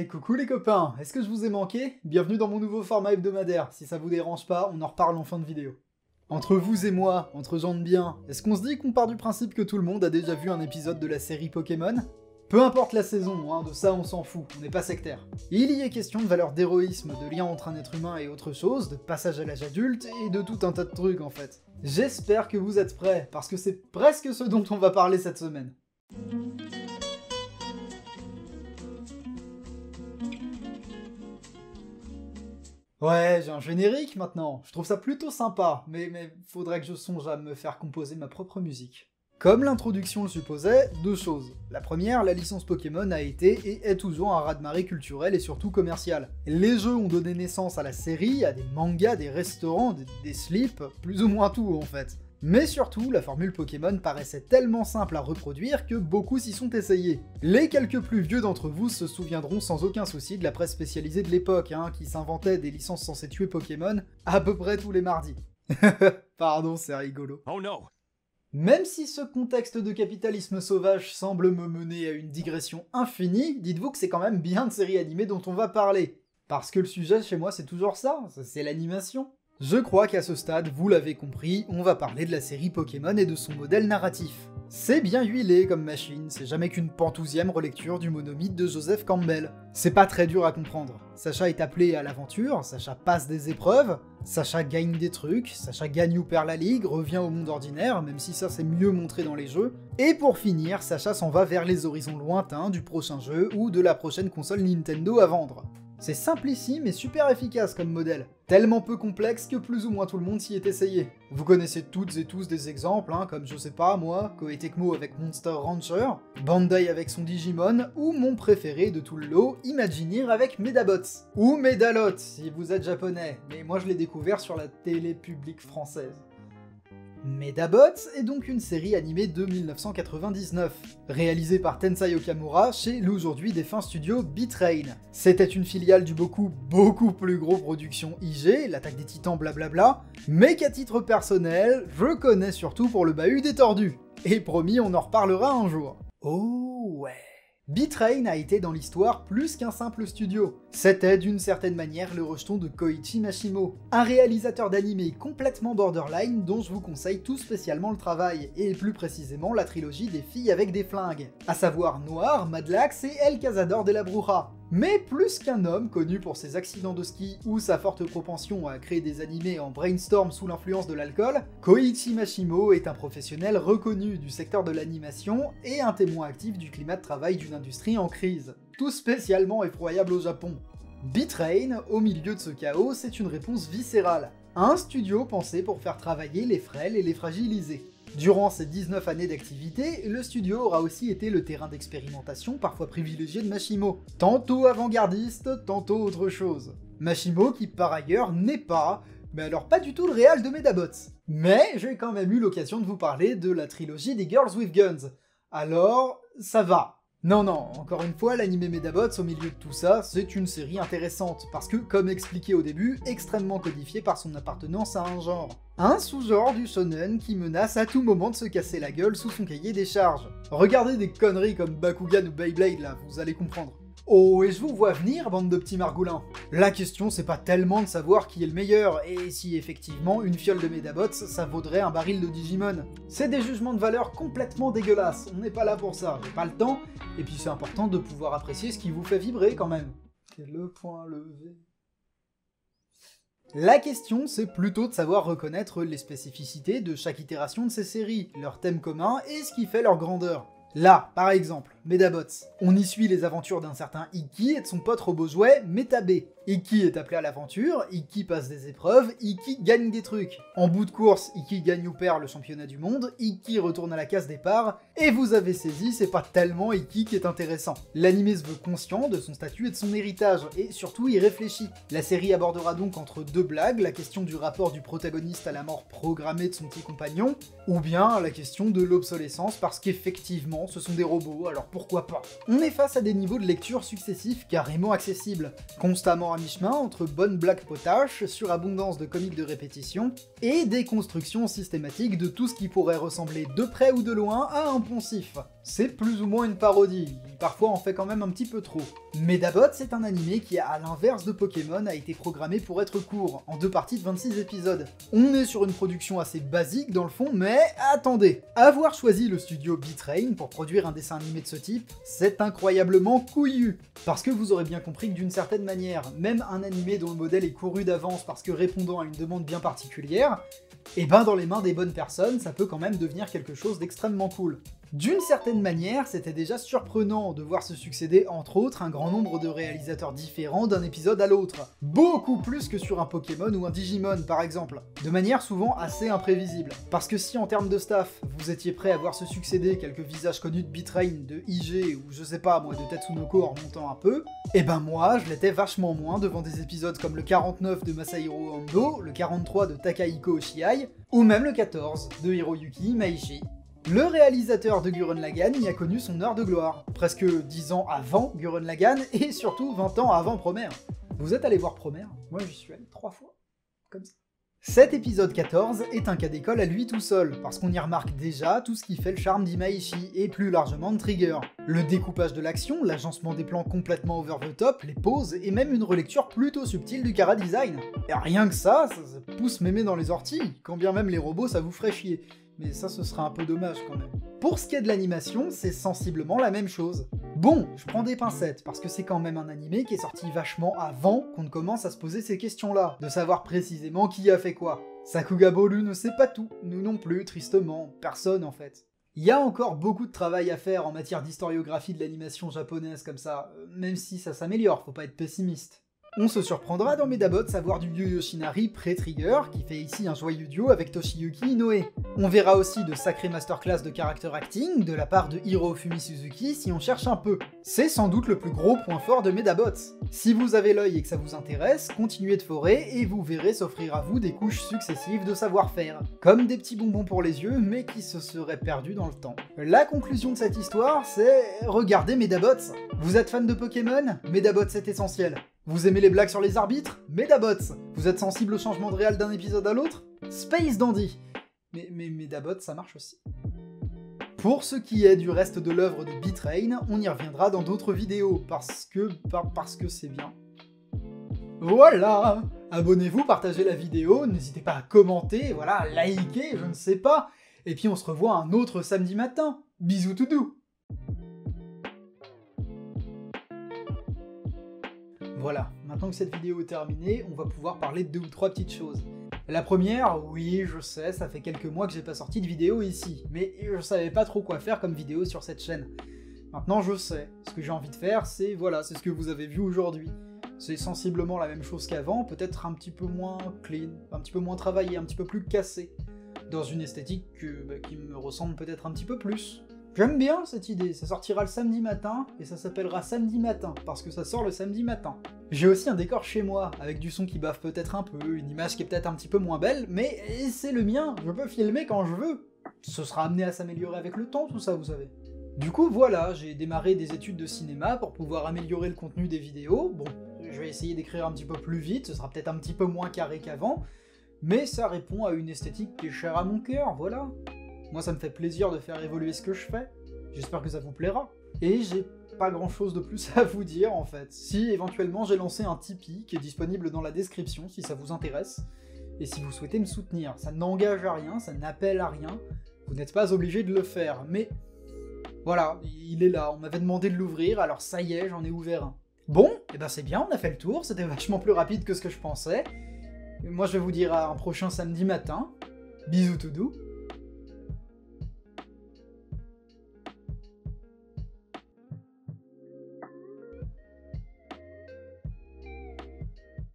Coucou les copains, est-ce que je vous ai manqué? Bienvenue dans mon nouveau format hebdomadaire, si ça vous dérange pas, on en reparle en fin de vidéo. Entre vous et moi, entre gens de bien, est-ce qu'on se dit qu'on part du principe que tout le monde a déjà vu un épisode de la série Pokémon? Peu importe la saison, de ça on s'en fout, on n'est pas sectaire. Il y est question de valeurs d'héroïsme, de lien entre un être humain et autre chose, de passage à l'âge adulte, et de tout un tas de trucs en fait. J'espère que vous êtes prêts, parce que c'est presque ce dont on va parler cette semaine. Ouais, j'ai un générique maintenant, je trouve ça plutôt sympa, mais faudrait que je songe à me faire composer ma propre musique. Comme l'introduction le supposait, deux choses. La première, la licence Pokémon a été et est toujours un raz-de-marée culturel et surtout commercial. Les jeux ont donné naissance à la série, à des mangas, des restaurants, des slips, plus ou moins tout en fait. Mais surtout, la formule Pokémon paraissait tellement simple à reproduire que beaucoup s'y sont essayés. Les quelques plus vieux d'entre vous se souviendront sans aucun souci de la presse spécialisée de l'époque, qui s'inventait des licences censées tuer Pokémon à peu près tous les mardis. Pardon, c'est rigolo. Oh no! Même si ce contexte de capitalisme sauvage semble me mener à une digression infinie, dites-vous que c'est quand même bien de séries animées dont on va parler. Parce que le sujet chez moi c'est toujours ça, c'est l'animation. Je crois qu'à ce stade, vous l'avez compris, on va parler de la série Pokémon et de son modèle narratif. C'est bien huilé comme machine, c'est jamais qu'une pantousième relecture du monomythe de Joseph Campbell. C'est pas très dur à comprendre. Sacha est appelé à l'aventure, Sacha passe des épreuves, Sacha gagne des trucs, Sacha gagne ou perd la ligue, revient au monde ordinaire, même si ça c'est mieux montré dans les jeux, et pour finir, Sacha s'en va vers les horizons lointains du prochain jeu ou de la prochaine console Nintendo à vendre. C'est simplissime et super efficace comme modèle, tellement peu complexe que plus ou moins tout le monde s'y est essayé. Vous connaissez toutes et tous des exemples, comme je sais pas moi, Koei Tecmo avec Monster Rancher, Bandai avec son Digimon, ou mon préféré de tout le lot, Imagineer avec Medabots. Ou Medalot si vous êtes japonais, mais moi je l'ai découvert sur la télé publique française. Medabots est donc une série animée de 1999, réalisée par Tensai Okamura chez l'aujourd'hui défunt studio Beatrain. C'était une filiale du beaucoup plus gros production IG, l'attaque des titans blablabla, mais qu'à titre personnel, je connais surtout pour le bahut des tordus. Et promis, on en reparlera un jour. Oh ouais. Beatrain a été dans l'histoire plus qu'un simple studio. C'était d'une certaine manière le rejeton de Koichi Mashimo, un réalisateur d'animé complètement borderline dont je vous conseille tout spécialement le travail, et plus précisément la trilogie des filles avec des flingues, à savoir Noir, Madlax et El Cazador de la Bruja. Mais plus qu'un homme connu pour ses accidents de ski ou sa forte propension à créer des animés en brainstorm sous l'influence de l'alcool, Koichi Mashimo est un professionnel reconnu du secteur de l'animation et un témoin actif du climat de travail d'une industrie en crise. Tout spécialement effroyable au Japon. Beatrain, au milieu de ce chaos, c'est une réponse viscérale. Un studio pensé pour faire travailler les frêles et les fragilisés. Durant ces 19 années d'activité, le studio aura aussi été le terrain d'expérimentation parfois privilégié de Mashimo. Tantôt avant-gardiste, tantôt autre chose. Mashimo qui par ailleurs n'est pas, mais alors pas du tout le réal de Medabots. Mais j'ai quand même eu l'occasion de vous parler de la trilogie des Girls with Guns. Alors, ça va. Non, encore une fois, l'anime Medabots, au milieu de tout ça, c'est une série intéressante, parce que, comme expliqué au début, extrêmement codifiée par son appartenance à un genre. Un sous-genre du shonen qui menace à tout moment de se casser la gueule sous son cahier des charges. Regardez des conneries comme Bakugan ou Beyblade là, vous allez comprendre. Oh, et je vous vois venir, bande de petits margoulins. La question, c'est pas tellement de savoir qui est le meilleur, et si effectivement, une fiole de Medabots, ça vaudrait un baril de Digimon. C'est des jugements de valeur complètement dégueulasses, on n'est pas là pour ça, j'ai pas le temps, et puis c'est important de pouvoir apprécier ce qui vous fait vibrer quand même. C'est le point levé. La question, c'est plutôt de savoir reconnaître les spécificités de chaque itération de ces séries, leurs thèmes communs et ce qui fait leur grandeur. Là, par exemple, Medabots. On y suit les aventures d'un certain Ikki et de son pote robot-jouet Metab. Ikki est appelé à l'aventure, Ikki passe des épreuves, Ikki gagne des trucs. En bout de course, Ikki gagne ou perd le championnat du monde, Ikki retourne à la case départ, et vous avez saisi, c'est pas tellement Ikki qui est intéressant. L'anime se veut conscient de son statut et de son héritage, et surtout y réfléchit. La série abordera donc entre deux blagues la question du rapport du protagoniste à la mort programmée de son petit compagnon, ou bien la question de l'obsolescence parce qu'effectivement ce sont des robots, alors pourquoi pas. On est face à des niveaux de lecture successifs carrément accessibles, constamment à mi-chemin entre bonne blague potache, surabondance de comiques de répétition, et déconstruction systématique de tout ce qui pourrait ressembler de près ou de loin à un poncif. C'est plus ou moins une parodie, parfois on fait quand même un petit peu trop. Medabots c'est un animé qui, à l'inverse de Pokémon, a été programmé pour être court, en 2 parties de 26 épisodes. On est sur une production assez basique dans le fond, mais attendez, avoir choisi le studio Beatrain pour produire un dessin animé de ce type, c'est incroyablement couillu. Parce que vous aurez bien compris que d'une certaine manière, même un animé dont le modèle est couru d'avance parce que répondant à une demande bien particulière, et ben dans les mains des bonnes personnes, ça peut quand même devenir quelque chose d'extrêmement cool. D'une certaine manière, c'était déjà surprenant de voir se succéder entre autres un grand nombre de réalisateurs différents d'un épisode à l'autre. Beaucoup plus que sur un Pokémon ou un Digimon par exemple. De manière souvent assez imprévisible. Parce que si en termes de staff, vous étiez prêt à voir se succéder quelques visages connus de Beatrain, de IG ou je sais pas moi de Tatsunoko en remontant un peu, et ben moi je l'étais vachement moins devant des épisodes comme le 49 de Masahiro Ando, le 43 de Takahiko Oshiai, ou même le 14 de Hiroyuki Imaishi. Le réalisateur de Gurren Lagann y a connu son heure de gloire, presque 10 ans avant Gurren Lagann et surtout 20 ans avant Promare. Vous êtes allé voir Promare? Moi j'y suis allé 3 fois, comme ça. Cet épisode 14 est un cas d'école à lui tout seul, parce qu'on y remarque déjà tout ce qui fait le charme d'Imaishi, et plus largement de Trigger. Le découpage de l'action, l'agencement des plans complètement over the top, les poses, et même une relecture plutôt subtile du chara-design. Et rien que ça pousse mémé dans les orties, quand bien même les robots ça vous ferait chier. Mais ça, ce serait un peu dommage quand même. Pour ce qui est de l'animation, c'est sensiblement la même chose. Bon, je prends des pincettes, parce que c'est quand même un animé qui est sorti vachement avant qu'on ne commence à se poser ces questions-là, de savoir précisément qui a fait quoi. Sakuga Boru ne sait pas tout, nous non plus, tristement, personne en fait. Il y a encore beaucoup de travail à faire en matière d'historiographie de l'animation japonaise comme ça, même si ça s'améliore, faut pas être pessimiste. On se surprendra dans Medabots à voir du Yu Yoshinari pré-Trigger, qui fait ici un joyeux duo avec Toshiyuki Inoue. On verra aussi de sacrées masterclass de character acting de la part de Hirofumi Suzuki si on cherche un peu. C'est sans doute le plus gros point fort de Medabots. Si vous avez l'œil et que ça vous intéresse, continuez de forer et vous verrez s'offrir à vous des couches successives de savoir-faire. Comme des petits bonbons pour les yeux, mais qui se seraient perdus dans le temps. La conclusion de cette histoire, c'est... regardez Medabots. Vous êtes fan de Pokémon? Medabots c'est essentiel. Vous aimez les blagues sur les arbitres? Medabots. Vous êtes sensible au changement de réal d'un épisode à l'autre? Space Dandy. Mais Medabots, ça marche aussi. Pour ce qui est du reste de l'œuvre de Beatrain, on y reviendra dans d'autres vidéos, parce que c'est bien. Voilà! Abonnez-vous, partagez la vidéo, n'hésitez pas à commenter, voilà, liker, je ne sais pas, et puis on se revoit un autre samedi matin. Bisous tout doux! Voilà, maintenant que cette vidéo est terminée, on va pouvoir parler de 2 ou 3 petites choses. La première, oui, je sais, ça fait quelques mois que j'ai pas sorti de vidéo ici, mais je savais pas trop quoi faire comme vidéo sur cette chaîne. Maintenant je sais, ce que j'ai envie de faire, c'est voilà, c'est ce que vous avez vu aujourd'hui. C'est sensiblement la même chose qu'avant, peut-être un petit peu moins clean, un petit peu moins travaillé, un petit peu plus cassé, dans une esthétique qui me ressemble peut-être un petit peu plus. J'aime bien cette idée, ça sortira le samedi matin, et ça s'appellera Samedi Matin, parce que ça sort le samedi matin. J'ai aussi un décor chez moi, avec du son qui baffe peut-être un peu, une image qui est peut-être un petit peu moins belle, mais c'est le mien, je peux filmer quand je veux. Ce sera amené à s'améliorer avec le temps, tout ça, vous savez. Du coup, voilà, j'ai démarré des études de cinéma pour pouvoir améliorer le contenu des vidéos. Bon, je vais essayer d'écrire un petit peu plus vite, ce sera peut-être un petit peu moins carré qu'avant, mais ça répond à une esthétique qui est chère à mon cœur, voilà. Moi, ça me fait plaisir de faire évoluer ce que je fais. J'espère que ça vous plaira. Et j'ai pas grand chose de plus à vous dire en fait. Si éventuellement j'ai lancé un Tipeee qui est disponible dans la description si ça vous intéresse. Et si vous souhaitez me soutenir, ça n'engage à rien, ça n'appelle à rien. Vous n'êtes pas obligé de le faire, mais voilà, il est là. On m'avait demandé de l'ouvrir, alors ça y est, j'en ai ouvert un. Bon, et ben c'est bien, on a fait le tour, c'était vachement plus rapide que ce que je pensais. Et moi je vais vous dire à un prochain samedi matin. Bisous tout doux.